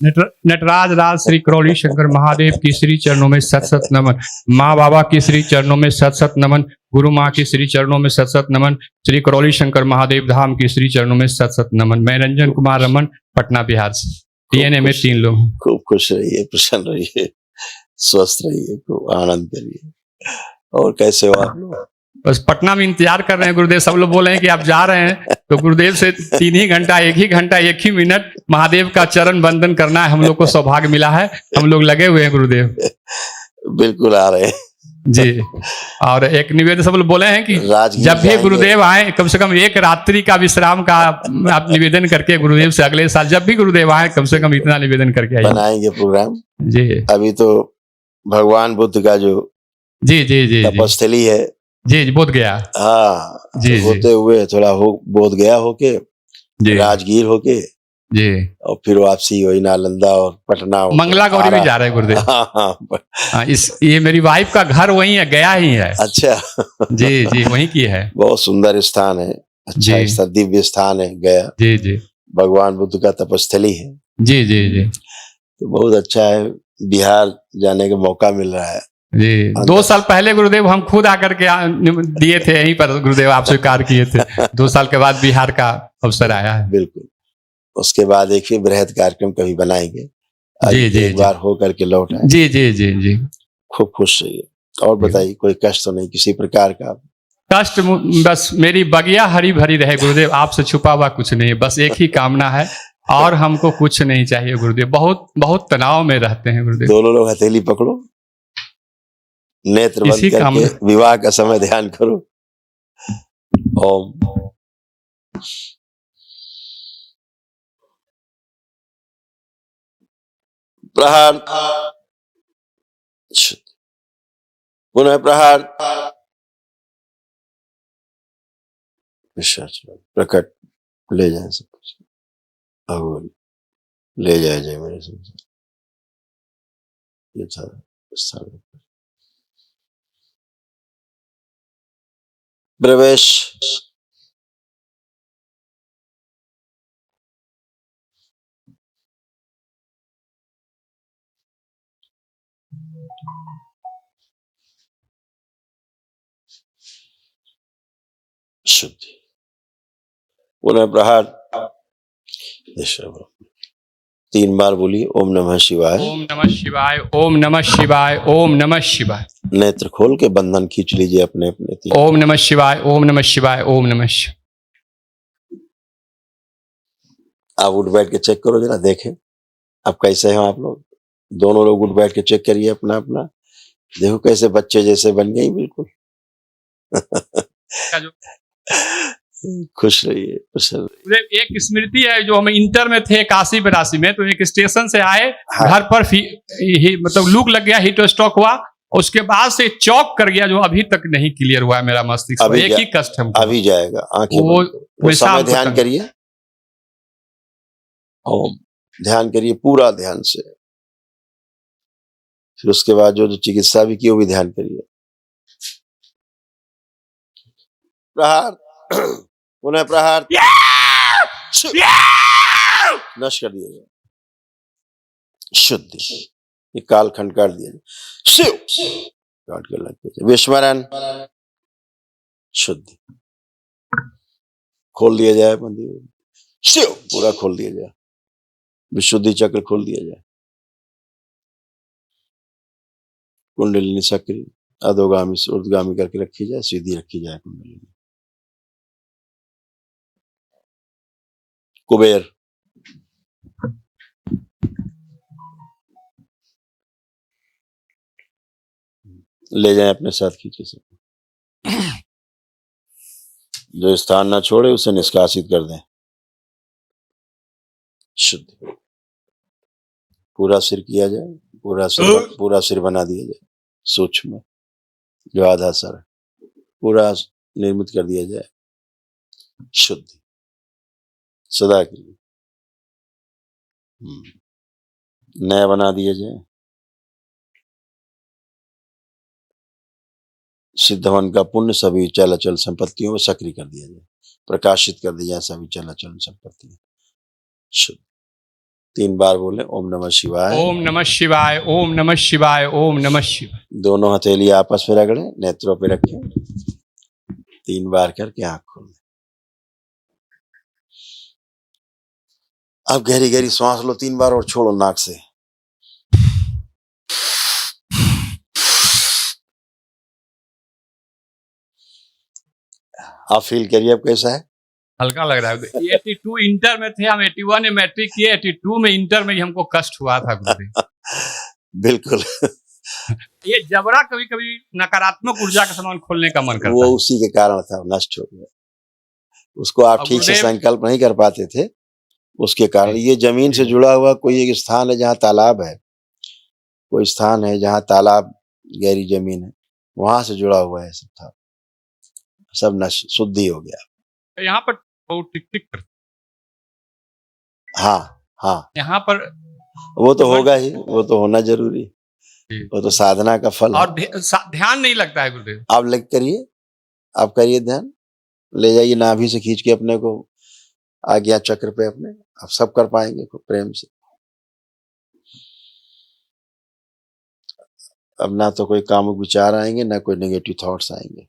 नटराज राज श्री करौली शंकर महादेव की श्री चरणों में सत सत नमन। माँ बाबा की श्री चरणों में सत सत नमन। गुरु माँ की श्री चरणों में सत सत नमन। श्री करौली शंकर महादेव धाम की श्री चरणों में सत सत नमन। मैं रंजन कुमार रमन, पटना बिहार से। डीएनए में 3 लोग। खूब खुश रहिए, प्रसन्न रहिए, स्वस्थ रहिए, खूब आनंद करिए। और कैसे हो आप लोग? बस पटना में इंतजार कर रहे हैं गुरुदेव। सब लोग बोल रहे हैं कि आप जा रहे हैं तो गुरुदेव से 3 ही घंटा, 1 ही घंटा, 1 ही मिनट महादेव का चरण वंदन करना है। हम लोग को सौभाग्य मिला है, हम लोग लगे हुए हैं गुरुदेव। बिल्कुल आ रहे हैं जी। और एक निवेदन सब लोग बोले हैं कि जब भी गुरुदेव आए कम से कम 1 रात्रि का विश्राम का आप निवेदन करके गुरुदेव से अगले साल जब भी गुरुदेव आए कम से कम इतना निवेदन करके आइए। बनाएंगे प्रोग्राम जी। अभी तो भगवान बुद्ध का जो जी जी जी तपस्थली है जी बोध गया। हाँ जी, तो होते हुए थोड़ा बोध गया होके, राजगीर होके जी, और फिर वापसी वही नालंदा और पटना, मंगला गौरी भी जा रहे हैं गुरुदेव। हाँ, ये मेरी वाइफ का घर वहीं है, गया ही है। अच्छा जी जी वहीं की है। बहुत सुंदर स्थान है, अच्छा स्थान, दिव्य स्थान है गया। जी जी भगवान बुद्ध का तपस्थली है। जी जी जी तो बहुत अच्छा है, बिहार जाने का मौका मिल रहा है। जी 2 साल पहले गुरुदेव हम खुद आकर के दिए थे यहीं पर, गुरुदेव आप स्वीकार किए थे। 2 साल के बाद बिहार का अवसर आया है। बिल्कुल। उसके बाद एक ही बृहद कार्यक्रम कभी बनाएंगे। जी जी एक बार हो करके लौट आए। जी जी जी जी खूब खुश रहिए। और बताइए, कोई कष्ट तो नहीं किसी प्रकार का? कष्ट बस मेरी बगिया हरी भरी रहे गुरुदेव, आपसे छुपा हुआ कुछ नहीं है। बस एक ही कामना है और हमको कुछ नहीं चाहिए गुरुदेव। बहुत बहुत तनाव में रहते हैं गुरुदेव। दोनों लोग हथेली पकड़ो, नेत्र बंद करके विवाह का समय ध्यान करो। ओम। प्रहार, पुनः प्रहार, प्रकट, ले जाए सब कुछ, भगवान ले जाए जय मेरे संसार। ये था प्रवेश। शुद्धि, पुनः प्रहार। 3 बार बोलिए ओम नमः शिवाय, ओम नमः शिवाय, ओम नमः शिवाय, ओम नमः शिवाय। नेत्र खोल के बंधन खींच लीजिए अपने अपने। ओम नमः शिवाय, ओम नमः शिवाय, ओम नमः शिवाय। आप उठ बैठ के चेक करो जरा, देखें अब कैसे हैं आप लोग। दोनों लोग उठ बैठ के चेक करिए अपना अपना, देखो कैसे बच्चे जैसे बन गई बिल्कुल। खुश रहिए, खुश रहिए। एक स्मृति है जो हम इंटर में थे 81-82 में, तो एक स्टेशन से आए, घर पर मतलब लूक लग गया, हीट स्ट्रोक हुआ, उसके बाद से चौक कर गया जो अभी तक नहीं क्लियर हुआ है मेरा मस्तिष्क। एक ही कष्ट हमको। अभी जाएगा, आंखें वो समय ध्यान करिए। ओम ध्यान करिए पूरा ध्यान से। फिर उसके बाद जो चिकित्सा भी की वो भी ध्यान करिए। प्रहार, पुनः प्रहार, नष्ट कर दिया जाए। शुद्धि, ये कालखंड काट दिया जाए। शिव काट के लग विस्मरण। शुद्धि खोल दिया जाए, मंदिर शिव पूरा खोल दिया जाए, विशुद्धि चक्र खोल दिया जाए। कुंडलिनी सक्रिय अधोगामी से ऊर्ध्वगामी करके रखी जाए, सीधी रखी जाए कुंडलिनी। कुबेर, ले जाए अपने साथ खींचे से, जो स्थान ना छोड़े उसे निष्कासित कर दें। शुद्ध पूरा सिर किया जाए, पूरा सिर बना दिया जाए। सूक्ष्म जो आधा सर पूरा निर्मित कर दिया जाए। शुद्धि सदा के लिए नया बना दिया जाए। सिद्धवन का पुण्य सभी चल अचल संपत्तियों में सक्रिय कर दिया जाए, प्रकाशित कर दिया जाए सभी चल अचल संपत्तियां। शुद्ध 3 बार बोले ओम नमः शिवाय। ओम नमः शिवाय, ओम नमः शिवाय, ओम नमः शिवाय। दोनों हथेली आपस में रगड़े, नेत्रों पे रखें, 3 बार करके आंख खोलें। अब गहरी गहरी सांस लो 3 बार और छोड़ो नाक से। आप फील करिए अब कैसा है। हल्का लग रहा है। 82 इंटर में थे हम, 81 में मैट्रिक किए, 82 में इंटर में ही हमको कष्ट हुआ था गुरुदेव। बिल्कुल। ये जबड़ा कभी कभी नकारात्मक ऊर्जा का सामान खोलने का मन करता वो है। उसी के कारण था, नष्ट हो गया। उसको आप और ठीक से गुरुदेव- संकल्प नहीं कर पाते थे, उसके कारण। जी। ये जमीन से जुड़ा हुआ कोई एक स्थान है जहाँ तालाब है, कोई स्थान है जहाँ तालाब, गहरी जमीन है, वहां से जुड़ा हुआ है, सब था, सब नष्ट, शुद्धि हो गया। यहाँ पर बहुत टिक टिक करता है। हाँ हाँ, यहाँ पर वो तो होगा ही, वो तो होना जरूरी, जी। वो तो साधना का फल है। और ध्यान नहीं लगता है गुरुदेव। आप लग करिए, आप करिए ध्यान, ले जाइए नाभि से खींच के अपने को आज्ञा चक्र पे अपने, आप सब कर पाएंगे खूब प्रेम से। अब ना तो कोई कामुक विचार आएंगे, ना कोई नेगेटिव थॉट्स आएंगे।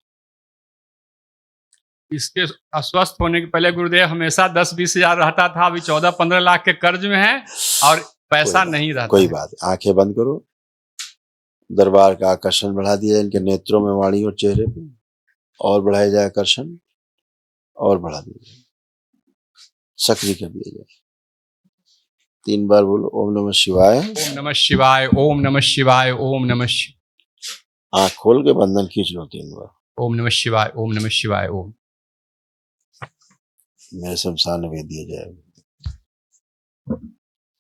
इसके अस्वस्थ होने के पहले गुरुदेव हमेशा 10-20 हजार रहता था, अभी 14-15 लाख के कर्ज में है और पैसा नहीं रहता। कोई बात, आंखें बंद करो, दरबार का आकर्षण बढ़ा दिया जाए इनके नेत्रों में, वाणी और चेहरे पे, और बढ़ाया जाए आकर्षण, और बढ़ा दिया जाए, सक्रिय कर दिया जाए। 3 बार बोलो ओम नमः शिवाय। ओम नमः शिवाय, ओम नमः शिवाय, ओम नमः शिवाय। आंख खोल के बंधन खींच लो 3 बार। ओम नमः शिवाय, ओम नमः शिवाय, ओम। मेरे शमशान में दिया जाएगा।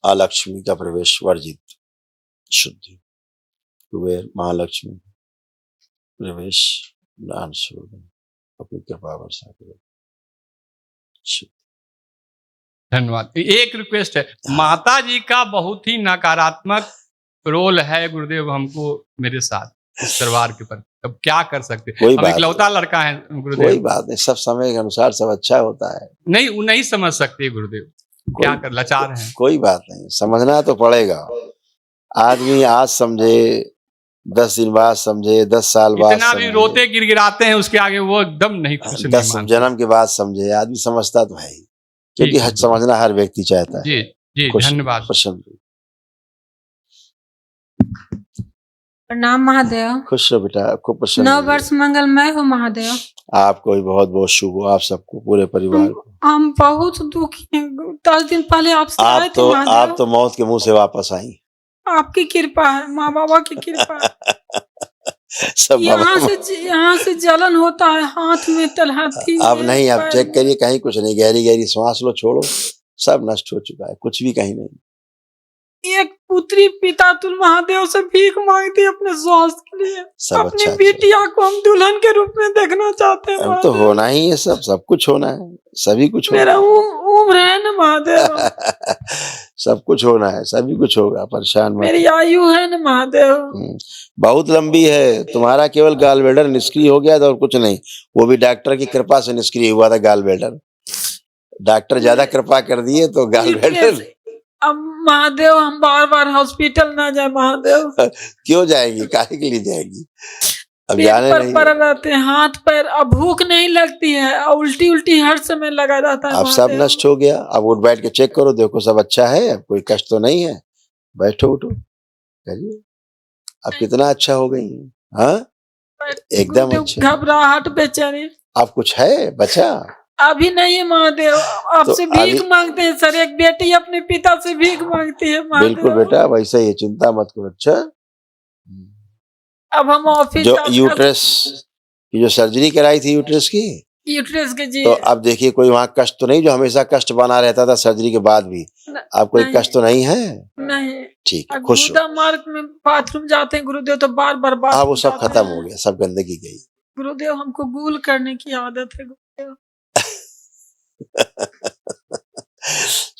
अलक्ष्मी का प्रवेश वर्जित, शुद्धि। कुबेर महालक्ष्मी प्रवेश दान शुरू, अपनी कृपा वर्षा करो। धन्यवाद। एक रिक्वेस्ट है, माता जी का बहुत ही नकारात्मक रोल है गुरुदेव हमको मेरे साथ इस दरबार के पर। अब क्या कर सकते हैं, हम इकलौता लड़का है गुरुदेव। कोई बात नहीं, सब समय के अनुसार सब अच्छा होता है। नहीं, वो नहीं समझ सकते गुरुदेव, क्या कर, लाचार हैं। कोई बात नहीं, समझना तो पड़ेगा। आदमी आज समझे, 10 दिन बाद समझे, 10 साल बाद इतना भी रोते गिड़गिड़ाते हैं उसके आगे वो एकदम नहीं, कुछ नहीं 10 मानते। जन्म के बाद समझे, आदमी समझता तो है ही, क्योंकि समझना हर व्यक्ति चाहता है। जी जी, धन्यवाद। प्रणाम महादेव। खुश रहो बेटा, खूब प्रसन्न। 9 वर्ष मंगलमय हो महादेव। आपको भी बहुत बहुत शुभ हो, आप सबको, पूरे परिवार को। हम बहुत दुखी हैं। 10 दिन पहले आपसे आए थे महादेव। आप तो मौत के मुंह से वापस आई। आपकी कृपा है, माँ बाबा की कृपा है। सब यहाँ से जलन होता है, हाथ में तलहटी। अब नहीं, आप चेक करिए, कहीं कुछ नहीं, गहरी गहरी श्वास लो, छोड़ो, सब नष्ट हो चुका है, कुछ भी कहीं नहीं। एक पुत्री पिता तुल महादेव से भीख मांगती है अपने स्वास्थ्य के लिए। अपनी बिटिया को हम दुल्हन के रूप में देखना चाहते हैं। अब तो होना ही है, सब कुछ होना है, सभी कुछ मेरा उम्र है ना महादेव। सब कुछ होना है, सभी कुछ होगा, परेशान मत। मेरी आयु है ना महादेव, बहुत लंबी है। तुम्हारा केवल गाल ब्लैडर निष्क्रिय हो गया था और कुछ नहीं, वो भी डॉक्टर की कृपा से निष्क्रिय हुआ था गाल ब्लैडर। डॉक्टर ज्यादा कृपा कर दिए तो गाल ब्लैडर। अब महादेव हम बार बार हॉस्पिटल ना जाए महादेव। क्यों जाएंगी, काहे के लिए जाएंगी? अब जाने नहीं पर रहते हैं, हाथ पैर, अब भूख नहीं लगती है, उल्टी उल्टी हर समय लगा रहता है। अब सब नष्ट हो गया। अब उठ बैठ के चेक करो, देखो सब अच्छा है, अब कोई कष्ट तो नहीं है। बैठो उठो करिए, अब कितना अच्छा हो गई। हाँ एकदम अच्छा। घबराहट बेचैनी। अब कुछ है बचा? अभी नहीं है महादेव, आपसे तो भीख मांगते हैं सर। एक बेटी अपने पिता से भीख मांगती है महादेव। बिल्कुल बेटा, वैसे ही, चिंता मत करो। अच्छा, अब हम ऑफिस जो यूट्रस की जो सर्जरी कराई थी यूट्रस के जी, तो अब देखिए कोई वहाँ कष्ट तो नहीं, जो हमेशा कष्ट बना रहता था सर्जरी के बाद भी। अब कोई कष्ट तो नहीं है? नहीं। ठीक है, खुश हो। मार्ग में बाथरूम जाते हैं गुरुदेव तो बार बार हाँ, वो सब खत्म हो गया, सब गंदगी गई। गुरुदेव हमको गूल करने की आदत है गुरुदेव।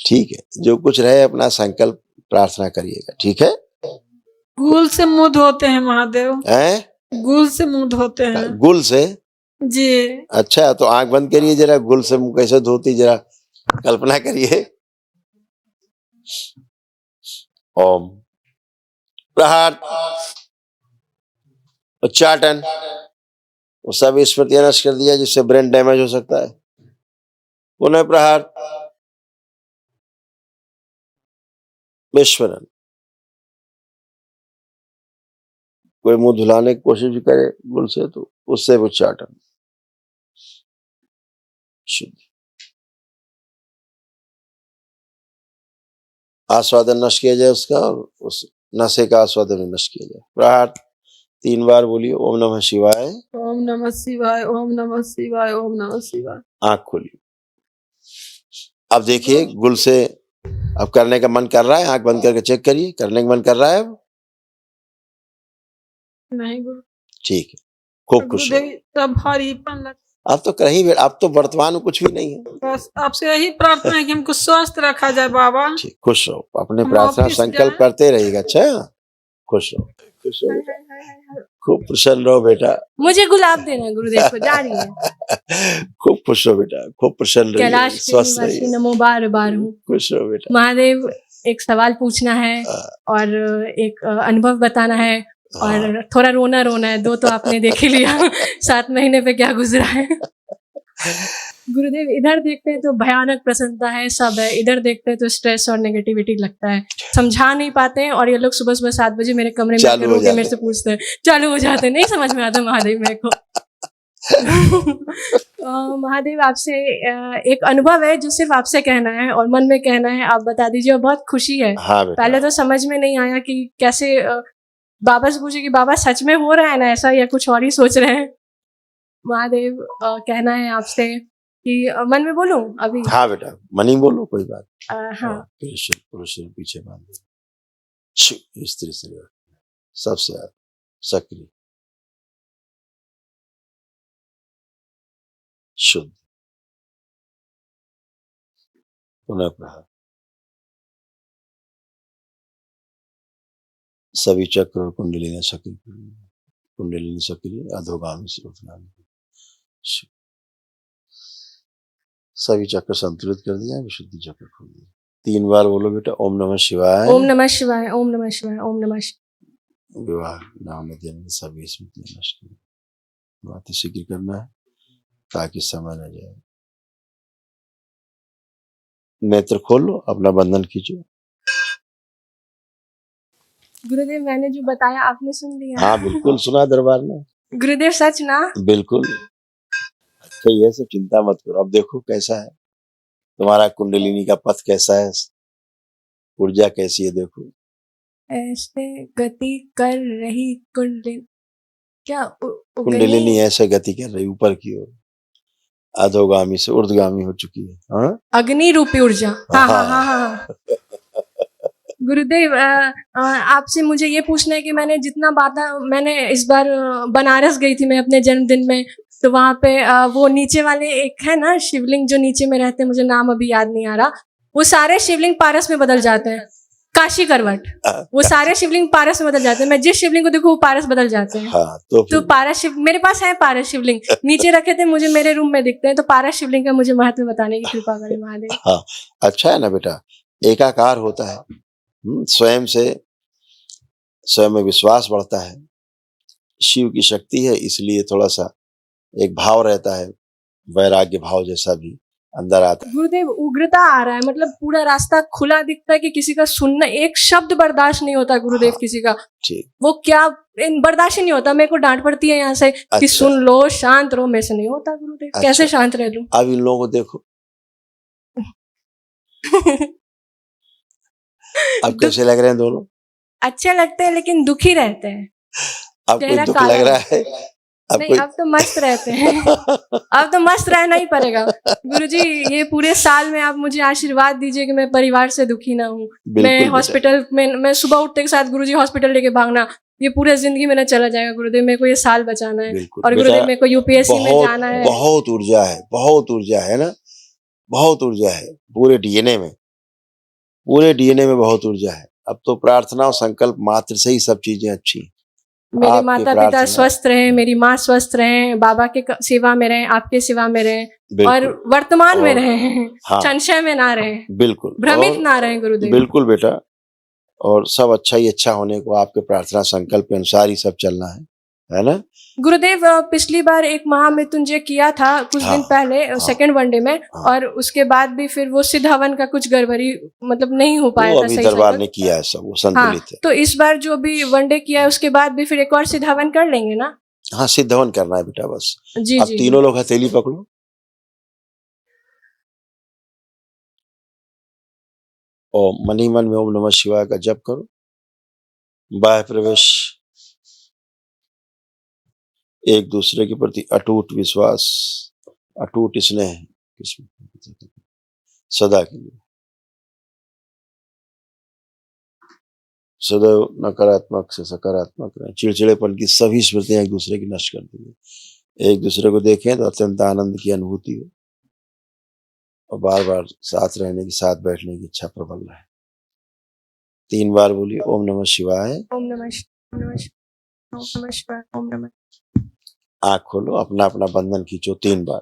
ठीक है, जो कुछ रहे अपना संकल्प प्रार्थना करिएगा, ठीक है? गुल से मुंह धोते हैं महादेव। हैं? गुल से मुंह धोते हैं। गुल से? जी। अच्छा, तो आंख बंद करिए जरा, गुल से मुंह कैसे धोती जरा कल्पना करिए। ओम प्रहार, उच्चाटन, वो सब स्मृतियां नष्ट कर दिया जिससे ब्रेन डैमेज हो सकता है। पुनः प्रहार, विस्फोरण। कोई मुंह धुलाने की कोशिश भी करे गुल से तो उससे उच्चाटन, शुद्ध। आस्वादन नष्ट किया जाए उसका, और उस नशे का आस्वादन नष्ट किया जाए। प्रहार 3 बार बोलिए, ओम नमः शिवाय, ओम नमः शिवाय, ओम नमः शिवाय, ओम नमः शिवाय। आंख खोलिए। अब देखिए गुल से अब करने का मन कर रहा है, आंख बंद करके चेक करिए, करने का मन कर रहा है अब? नहीं गुरु। ठीक है, खूब खुश हो। गुरुदेव तब भारीपन लगता अब तो कर ही, अब तो वर्तमान में कुछ भी नहीं है। बस आपसे यही प्रार्थना है कि हमको स्वस्थ रखा जाए बाबा। ठीक, खुश रहो, अपने हम प्रार्थना ऑफिस संकल्प जाएं। करते रहिएगा। अच्छा, खुश रहो, खुश रहो बेटा, खूब प्रसन्न रहो बेटा। मुझे गुलाब देना गुरुदेव को, जा रही है। खूब खुश रहो बेटा, खूब प्रसन्न रहिए, कैलाश के स्वस्थ निवासी रहिए, नमो बार बार हूँ। खुश रहो बेटा। महादेव, एक सवाल पूछना है और एक अनुभव बताना है और थोड़ा रोना है। 2 तो आपने देख ही लिया। 7 महीने पे क्या गुजरा है। गुरुदेव, इधर देखते हैं तो भयानक प्रसन्नता है, सब है। इधर देखते हैं तो स्ट्रेस और नेगेटिविटी लगता है, समझा नहीं पाते हैं। और ये लोग सुबह 7 बजे मेरे कमरे में आकर रोके मेरे से पूछते हैं, चालू हो जाते हैं। नहीं समझ में आता महादेव मेरे को। महादेव, आपसे एक अनुभव है जो सिर्फ आपसे कहना है और मन में कहना है, आप बता दीजिए। और बहुत खुशी है। हाँ बेटा। पहले तो समझ में नहीं आया कि कैसे बाबा से पूछे कि बाबा सच में हो रहा है ना ऐसा, या कुछ और ही सोच रहे हैं। महादेव, कहना है आपसे कि मन में बोलूं अभी? हाँ बेटा, मन ही बोलो, कोई बात। हाँ। पुरुष पीछे बांध दो, स्त्री शरीर सबसे सक्रिय, शुद्ध। पुनः प्रहार, सभी चक्र और कुंडलिनी सक्रिय, कुंडलिनी सक्रिय, अधोगामी से ऊर्ध्वगामी, सभी चक्र संतुलित कर दिया, विशुद्धि चक्र खोल दिया। 3 बार बोलो बेटा, ओम नमः शिवाय, ओम नमः शिवाय, ओम नमः शिवाय, ओम नमः शिवाय। विवाह नाम जन्म सभी स्मृतियां नष्ट कर, बातें शीघ्र करना है ताकि समय न जाए। नेत्र खोल लो, अपना बंधन खींचो। गुरुदेव, मैंने जो बताया आपने सुन लिया? हाँ बिल्कुल सुना दरबार में। गुरुदेव, सच ना? बिल्कुल। अच्छा, ये सब चिंता मत करो। अब देखो कैसा है तुम्हारा कुंडलिनी का पथ, कैसा है, ऊर्जा कैसी है, देखो। ऐसे गति कर रही कुंडलिनी, क्या कुंडलिनी ऐसे गति कर रही ऊपर की ओर, अधोगामी से ऊर्ध्वगामी हो चुकी है। हाँ, अग्नि रूपी ऊर्जा। हाँ हाँ हाँ हाँ। गुरुदेव, आपसे मुझे ये पूछना है कि मैंने इस बार बनारस गई थी मैं अपने जन्मदिन में, तो वहाँ पे वो नीचे वाले एक है ना शिवलिंग जो नीचे में रहते हैं, मुझे नाम अभी याद नहीं आ रहा, वो सारे शिवलिंग पारस में बदल जाते हैं। काशी करवट, वो सारे शिवलिंग पारस में बदल जाते हैं। मैं जिस शिवलिंग को देखूं वो पारस बदल जाते हैं। हाँ, तो पारस शिव मेरे पास है, पारस शिवलिंग नीचे रखे थे, मुझे मेरे रूम में दिखते हैं। तो पारस शिवलिंग का मुझे महत्व बताने की कृपा करें महादेव। हाँ, अच्छा है ना बेटा, एकाकार होता है, स्वयं में विश्वास बढ़ता है, शिव की शक्ति है, इसलिए थोड़ा सा एक भाव रहता है, वैराग्य भाव जैसा भी अंदर आता है। गुरुदेव, उग्रता आ रहा है, मतलब पूरा रास्ता खुला दिखता है कि किसी का सुनना, एक शब्द बर्दाश्त नहीं होता गुरुदेव। हाँ, किसी का वो क्या बर्दाश्त ही नहीं होता। मेरे को डांट पड़ती है यहाँ से कि सुन लो, शांत रहो, मेरे से नहीं होता गुरुदेव। अच्छा, कैसे शांत रह लूं? अब इन लोगों को देखो। अब कैसे लग रहे हैं दोनों? अच्छे लगते हैं लेकिन दुखी रहते हैं। अब कोई दुख लग रहा है? नहीं, अब तो मस्त रहते हैं। अब तो मस्त रहना ही पड़ेगा गुरुजी। ये पूरे साल में आप मुझे आशीर्वाद दीजिए कि मैं परिवार से दुखी ना हूँ। मैं हॉस्पिटल में, मैं सुबह उठते के साथ गुरुजी हॉस्पिटल लेके भागना, ये पूरे जिंदगी में चला जाएगा गुरुदेव। मेरे को ये साल बचाना है और गुरुदेव मेरे को यूपीएससी में जाना है। बहुत ऊर्जा है, बहुत ऊर्जा है ना, बहुत ऊर्जा है पूरे डीएनए में, पूरे डीएनए में बहुत ऊर्जा है। अब तो प्रार्थना और संकल्प मात्र से ही सब चीजें अच्छी। मेरे माता पिता स्वस्थ रहे, मेरी माँ स्वस्थ रहे, बाबा के सेवा में रहे, आपके सेवा में रहे और वर्तमान में रहे, संशय में ना रहे, बिल्कुल भ्रमित ना रहे गुरुदेव। बिल्कुल बेटा, और सब अच्छा ही अच्छा होने को आपके प्रार्थना संकल्प के अनुसार ही सब चलना है ना। गुरुदेव पिछली बार एक महामृत्युंजय किया था कुछ दिन पहले सेकंड वनडे में, और उसके बाद भी फिर वो सिद्ध हवन का कुछ गड़बड़ी मतलब नहीं हो पाया वो था अभी सही दरबार समय ने किया है सब, वो हाँ, संतुलित है। तो इस बार जो भी वनडे किया है उसके बाद भी फिर एक और सिद्ध हवन कर लेंगे ना? हाँ, सिद्ध हवन करना है बेटा बस। जी अब जी तीनों लोग हथेली पकड़ो, और मनी मन में ओम नमः शिवाय का जप करो। बाह्य प्रवेश, एक दूसरे के प्रति अटूट विश्वास, अटूट स्नेह सदा के लिए। सदैव नकारात्मक से सकारात्मक रहे। चिड़चिड़ेपन की सभी स्मृतियां एक दूसरे की नष्ट कर देंगे। एक दूसरे को देखें तो अत्यंत आनंद की अनुभूति हो, और बार बार साथ रहने की, साथ बैठने की इच्छा प्रबल रहे। 3 बार बोलिए ओम नमः शिवाय। ओम नमः शिवाय, ओम नमः शिवाय, ओम नमः शिवाय, ओम नमः। आंख खोलो, अपना अपना बंधन खींचो 3 बार।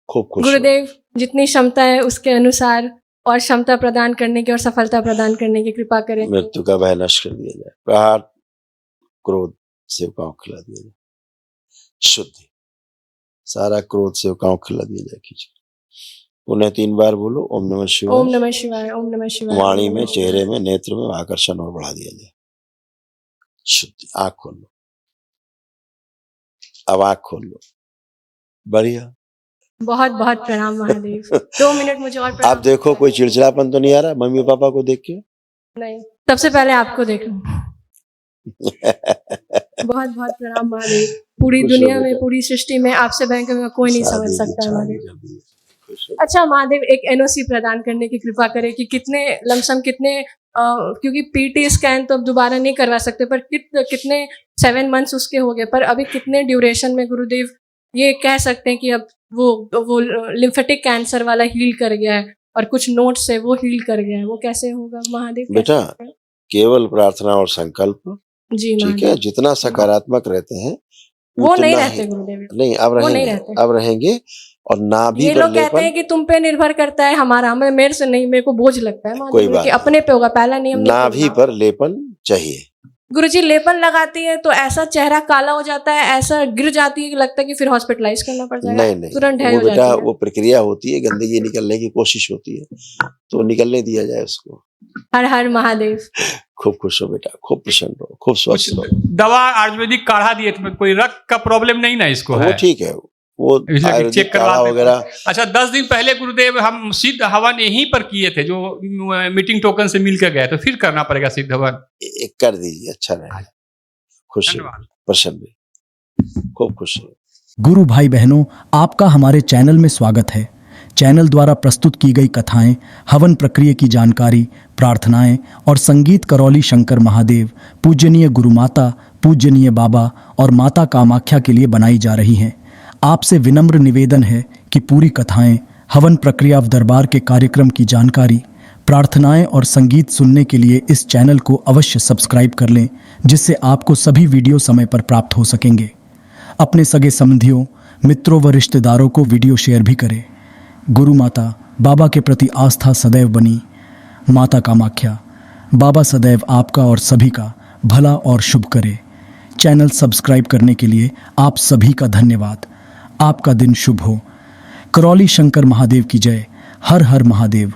खूब खुश हो। गुरुदेव जितनी क्षमता है उसके अनुसार और क्षमता प्रदान करने की और सफलता प्रदान करने की कृपा करें। मृत्यु का भय नष्ट कर दिया जाए। प्रहार क्रोध सेवकाओं को खिला दिया जाए। शुद्धि, सारा क्रोध सेवकाओं को खिला दिया जाए। खींच उन्हें 3 बार बोलो ओम नमः शिवाय। ओम नमः शिवाय, ओम नमः शिवाय। वाणी ओम में, नमः शिवाय। चेहरे में, नेत्र में आकर्षण और बढ़ा दिया जाए। शुद्धि, आंख खोल लो, अब आंख खोल लो। बढ़िया। बहुत बहुत प्रणाम महादेव। 2 मिनट मुझे और आप प्रणाम। देखो कोई चिड़चिड़ापन तो नहीं आ रहा मम्मी पापा को देख के? नहीं, सबसे पहले आपको देख लूं। बहुत बहुत प्रणाम महादेव। पूरी खुश हो दुनिया में, बेटा। पूरी सृष्टि में आपसे भयंकर में कोई नहीं समझ शादी की सकता है शादी महादेव। कर दी। खुश हो। अच्छा महादेव, एक एनओसी प्रदान करने की कृपा करें कि कितने लमसम कितने क्योंकि पीटी स्कैन तो अब दोबारा नहीं करवा सकते, पर कितने 7 मंथ्स उसके हो गए, पर अभी कितने ड्यूरेशन में गुरुदेव ये कह सकते हैं कि अब वो लिम्फेटिक कैंसर वाला हील कर गया है और कुछ नोट्स है वो हील कर गया है, वो कैसे होगा महादेव? बेटा केवल प्रार्थना और संकल्प, जी ठीक महादेव। है, जितना सकारात्मक रहते हैं वो नहीं उतना रहते ही- गुरुदेव। नहीं, अब वो नहीं रहेंगे, रहते। अब रहेंगे। और नाभि ये पर लोग कहते हैं लेपन, कि तुम पे निर्भर करता है हमारा, हमें मेरे से नहीं, मेरे को बोझ लगता है कोई महादेव बात कि नहीं। अपने पे होगा। पहला नियम नहीं नाभि तोड़ना। पर लेपन चाहिए। गुरुजी लेपन लगाती है तो ऐसा चेहरा काला हो जाता है, ऐसा गिर जाती है कि लगता है कि फिर हॉस्पिटलाइज करना पड़ जाएगा। नहीं नहीं, तुरंत ढह वो हो जाती बेटा है। वो प्रक्रिया होती है, गंदगी निकलने की कोशिश होती है, तो निकलने दिया जाए उसको। हर हर महादेव। खूब खुश हो बेटा, खूब प्रसन्न रहो, खूब कुछ स्वस्थ रहो। दवा आयुर्वेदिक काढ़ा दिए थे, कोई रक्त का प्रॉब्लम नहीं ना इसको वो है? ठीक है, वो इसलिए आयुर्वेदिक चेक करवा काढ़ा देते हैं। वगैरह। अच्छा, 10 दिन पहले गुरुदेव हम सिद्ध हवन यहीं पर किए थे, जो मीटिंग टोकन से मिल के गए, तो फिर करना पड़ेगा सिद्ध हवन। एक कर दीजिए, अच्छा रहेगा। खुश रहो, धन्यवाद। प्रसन्न रहिए, खूब खुश रहो। गुरु भाई बहनों, आपका हमारे चैनल में स्वागत है। चैनल द्वारा प्रस्तुत की गई कथाएं, हवन प्रक्रिया की जानकारी, प्रार्थनाएं और संगीत करौली शंकर महादेव, पूजनीय गुरु माता, पूजनीय बाबा और माता कामाख्या के लिए बनाई जा रही हैं। आपसे विनम्र निवेदन है कि पूरी कथाएं, हवन प्रक्रिया of दरबार के कार्यक्रम की जानकारी, प्रार्थनाएं और संगीत सुनने के लिए इस चैनल को अवश्य सब्सक्राइब कर लें, जिससे आपको सभी वीडियो समय पर प्राप्त हो सकेंगे। अपने सगे संबंधियों, मित्रों व रिश्तेदारों को वीडियो शेयर भी करें। गुरु माता, बाबा के प्रति आस्था सदैव बनी। माता कामाख्या, बाबा सदैव आपका और सभी का भला और शुभ करे। चैनल सब्सक्राइब करने के लिए आप सभी का धन्यवाद। आपका दिन शुभ हो। करौली शंकर महादेव की जय। हर हर महादेव।